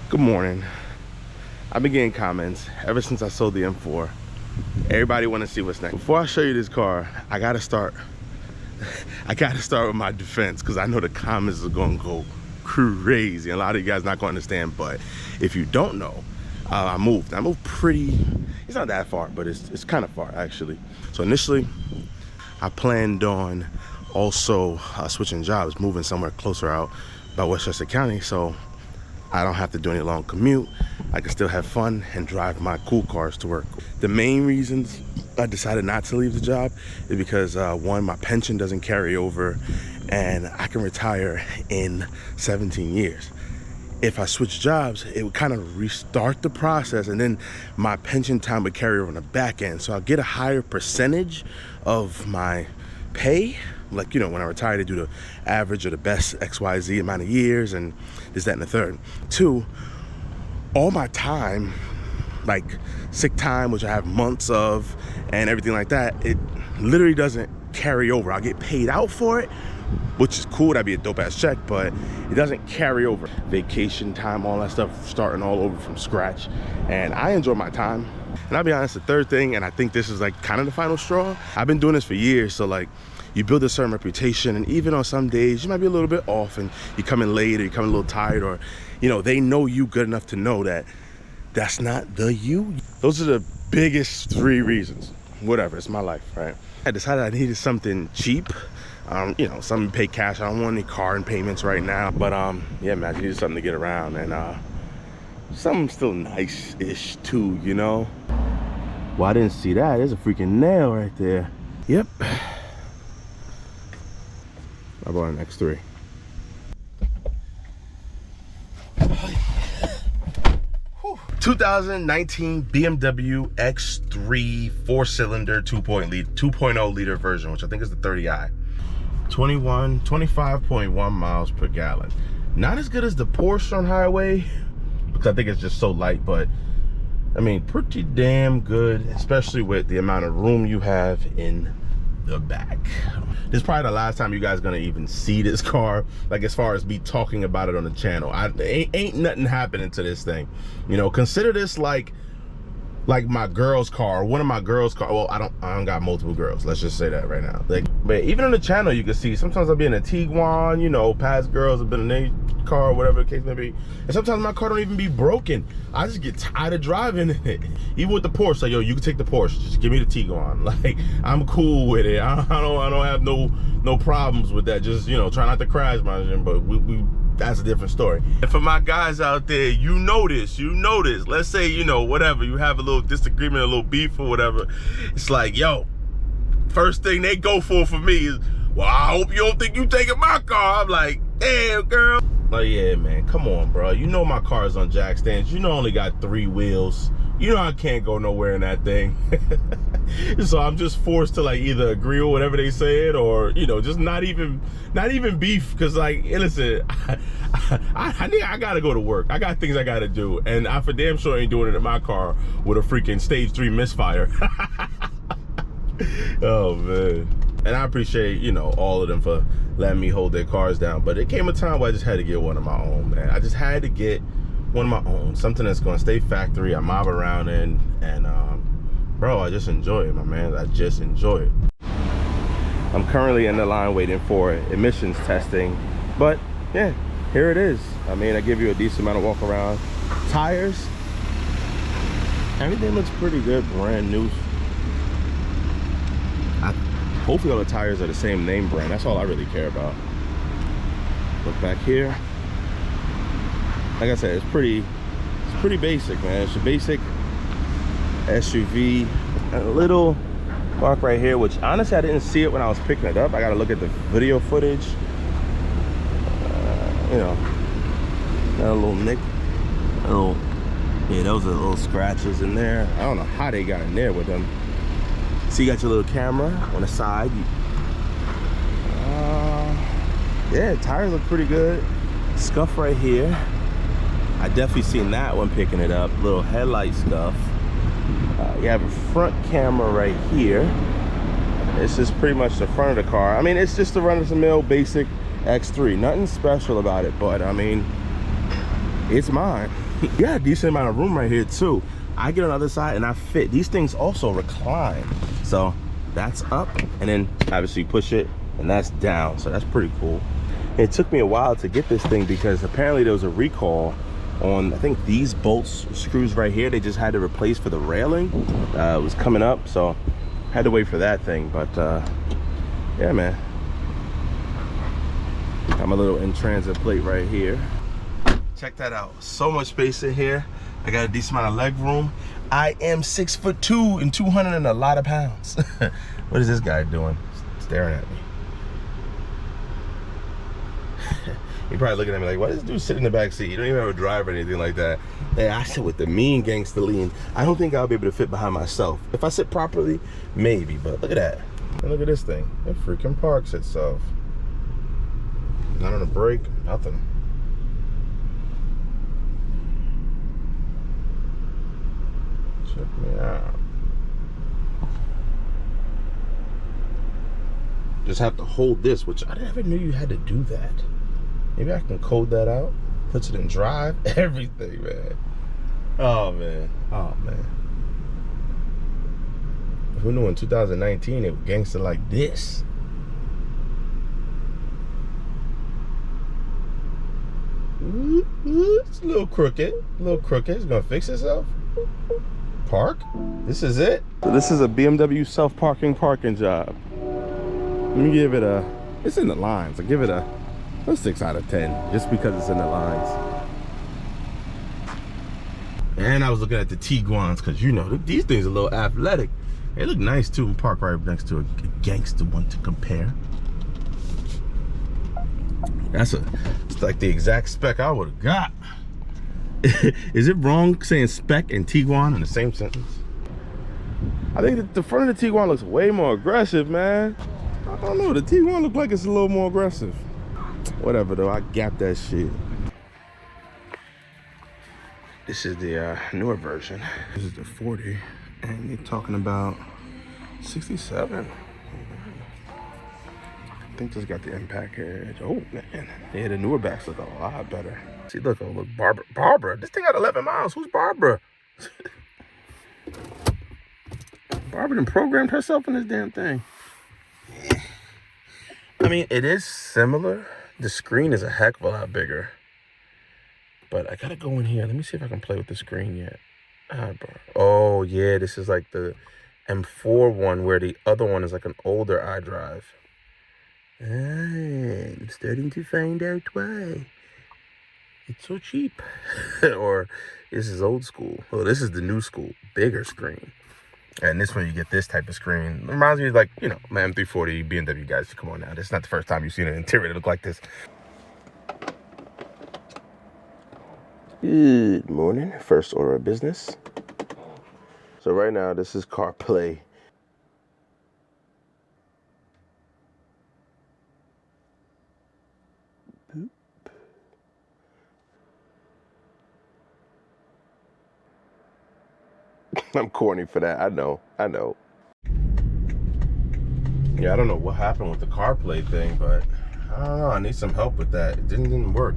Good morning. I've been getting comments ever since I sold the M4. Everybody want to see what's next. Before I show you this car, I gotta start with my defense, because I know the comments are gonna go crazy. A lot of you guys not gonna understand, but if you don't know, I moved pretty, it's not that far, but it's kind of far actually. So initially, I planned on also switching jobs, moving somewhere closer out by Westchester County, so I don't have to do any long commute. I can still have fun and drive my cool cars to work. The main reasons I decided not to leave the job is because one, my pension doesn't carry over and I can retire in 17 years. If I switch jobs, it would kind of restart the process, and then my pension time would carry over on the back end. So I'll get a higher percentage of my pay. Like, you know, when I retire, they do the average of the best XYZ amount of years and this, that, and the third. Two, all my time, like sick time, which I have months of and everything like that, it literally doesn't carry over. I'll get paid out for it, which is cool. That'd be a dope ass check, but it doesn't carry over. Vacation time, all that stuff, starting all over from scratch. And I enjoy my time. And I'll be honest, the third thing, and I think this is like kind of the final straw, I've been doing this for years, so like, you build a certain reputation, and even on some days you might be a little bit off and you come in late or you come in a little tired, or you know, they know you good enough to know that that's not the you. Those are the biggest three reasons. Whatever, it's my life, right? I decided I needed something cheap, you know, something to pay cash. I don't want any car and payments right now, but yeah, man, I needed something to get around, and something still nice-ish too, you know. Well, I didn't see that. There's a freaking nail right there. Yep. I bought an X3. 2019 BMW X3 4-cylinder 2.0 liter version, which I think is the 30i. 25.1 miles per gallon. Not as good as the Porsche on highway, because I think it's just so light, but I mean, pretty damn good, especially with the amount of room you have in the back. This is probably the last time you guys gonna even see this car, like as far as me talking about it on the channel. Ain't nothing happening to this thing, you know. Consider this like my girl's car, one of my girls' car. Well, I don't got multiple girls, let's just say that right now. Like, but even on the channel you can see sometimes I'll be in a Tiguan, you know, past girls have been in a car, whatever the case may be, and sometimes my car don't even be broken. I just get tired of driving it. Even with the Porsche, like, yo, you can take the Porsche, just give me the Tiguan. Like, I'm cool with it. I don't have no problems with that. Just, you know, try not to crash my engine, but we that's a different story. And for my guys out there, you know this. Let's say, you know, whatever, you have a little disagreement, a little beef or whatever. It's like, yo, first thing they go for me is, well, I hope you don't think you taking my car. I'm like, damn, girl. Oh yeah, man, come on, bro. You know my car is on jack stands. You know I only got 3 wheels. You know I can't go nowhere in that thing. So I'm just forced to like either agree with whatever they said, or, you know, just not even beef. Cause like, listen, I gotta go to work. I got things I gotta do, and I for damn sure ain't doing it in my car with a freaking stage 3 misfire. Oh man. And I appreciate, you know, all of them for letting me hold their cars down, but it came a time where I just had to get one of my own, man. I just had to get one of my own, something that's gonna stay factory, I mob around in, and bro, I just enjoy it, my man. I just enjoy it. I'm currently in the line waiting for emissions testing, but yeah, here it is. I mean, I give you a decent amount of walk around. Tires, everything looks pretty good, brand new. Hopefully all the tires are the same name brand. That's all I really care about. Look back here. Like I said, it's pretty basic, man. It's a basic SUV. A little mark right here, which honestly I didn't see it when I was picking it up. I gotta look at the video footage. You know, that little nick. Yeah, those are little scratches in there. I don't know how they got in there with them. So you got your little camera on the side. Yeah, tires look pretty good. Scuff right here. I definitely seen that when picking it up. Little headlight scuff. You have a front camera right here. This is pretty much the front of the car. I mean, it's just a run-of-the-mill basic X3. Nothing special about it, but I mean, it's mine. You got a decent amount of room right here too. I get on the other side and I fit. These things also recline. So that's up, and then obviously you push it and that's down. So that's pretty cool. It took me a while to get this thing because apparently there was a recall on, I think, these bolts, screws right here. They just had to replace for the railing. It was coming up, so had to wait for that thing. But yeah, man. Got my little in-transit plate right here. Check that out. So much space in here. I got a decent amount of leg room. I am 6'2" and 200 and a lot of pounds. What is this guy doing? Staring at me. You're probably looking at me like, why does this dude sit in the back seat? You don't even have a drive or anything like that. Hey, I sit with the mean gangster lean. I don't think I'll be able to fit behind myself. If I sit properly, maybe, but look at that. And look at this thing. It freaking parks itself. Not on a brake, nothing. Check me out. Just have to hold this, which I never knew you had to do that. Maybe I can code that out. Puts it in drive, everything, man. Oh man, oh man. Who knew in 2019 it was gangster like this? It's a little crooked, It's gonna fix itself. Park. This is it. So this is a BMW self-parking job. Let me give it a. It's in the lines. I give it a 6 out of 10, just because it's in the lines. And I was looking at the Tiguan's, because you know these things are a little athletic. They look nice too, and park right next to a gangster one to compare. It's like the exact spec I would have got. Is it wrong saying spec and Tiguan in the same sentence? I think that the front of the Tiguan looks way more aggressive, man. I don't know, the Tiguan looks like it's a little more aggressive. Whatever though, I got that shit. This is the newer version. This is the 40, and they're talking about 67. I think this got the impact edge. Oh man, yeah, the newer backs look a lot better. See, look, oh look, Barbara. This thing got 11 miles. Who's Barbara? Barbara done programmed herself in this damn thing. I mean, it is similar. The screen is a heck of a lot bigger. But I gotta go in here. Let me see if I can play with the screen yet. Oh yeah, this is like the M4 one, where the other one is like an older iDrive. I'm starting to find out why. It's so cheap. Or this is old school. Oh, this is the new school, bigger screen. And this one, you get this type of screen. It reminds me of, like, you know, my M340 BMW guys. Come on now, this is not the first time you've seen an interior that look like this. Good morning. First order of business. So right now, this is CarPlay. Boop. I'm corny for that. I know. Yeah, I don't know what happened with the CarPlay thing, but I don't know. I need some help with that. It didn't work.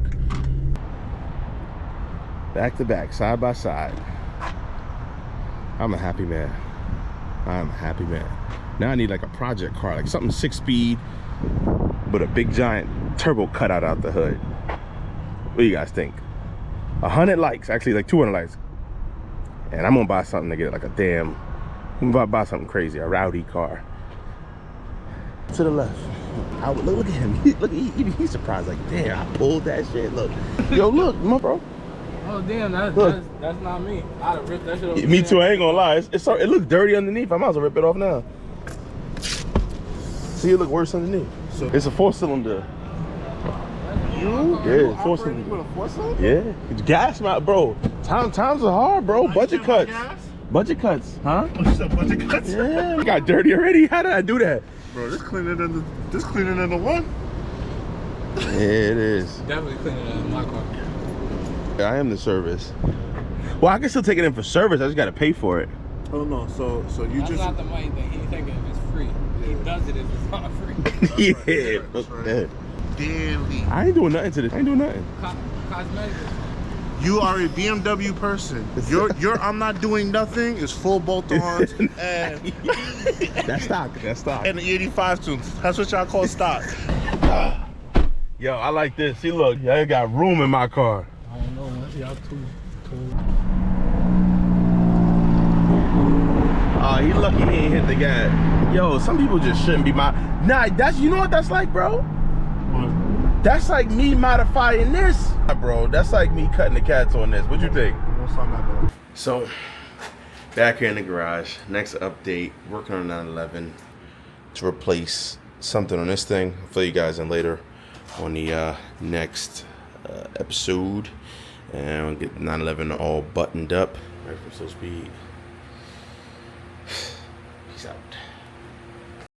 Back to back, side by side. I'm a happy man. Now I need like a project car, like something 6-speed, but a big giant turbo cutout out the hood. What do you guys think? 100 likes, actually like 200 likes. And I'm gonna buy something to get like I'm gonna buy something crazy, a rowdy car. To the left. Look at him. He's surprised, like, damn, I pulled that shit. Look. Yo, look, my bro. Oh damn, that's not me. I'd have ripped that shit off. Me too, I ain't gonna lie. It looks dirty underneath. I might as well rip it off now. See, it look worse underneath. So it's a 4-cylinder. Yeah, 4-cylinder. Yeah, it's gas mount, bro. Times are hard, bro. Budget cuts. Budget cuts, huh? Budget cuts. Yeah, it got dirty already. How did I do that? Bro, this cleaner than the one. Yeah, it is. Definitely cleaner than my car. I am the service. Well, I can still take it in for service. I just gotta pay for it. Oh no, so you That's just not the money thing. He's thinking if it's free. He does it if it's not free. Yeah. That's right. Daily. I ain't doing nothing to this. I ain't doing nothing. Cosmetics. You are a BMW person. Your I'm not doing nothing is full bolt-ons and That's stock. That's stock. and the 85 tunes. That's what y'all call stock. Yo, I like this. See, look, y'all got room in my car. I don't know, man. Y'all too. He lucky he ain't hit the gas. Yo, some people just shouldn't be Nah, that's, you know what that's like, bro? What? That's like me modifying this. Bro, that's like me cutting the cats on this. What you think? Don't sound that bad. So, back here in the garage. Next update, working on 911 to replace something on this thing. I'll fill you guys in later on the next episode. And I'll get 911 all buttoned up. Right from slow speed.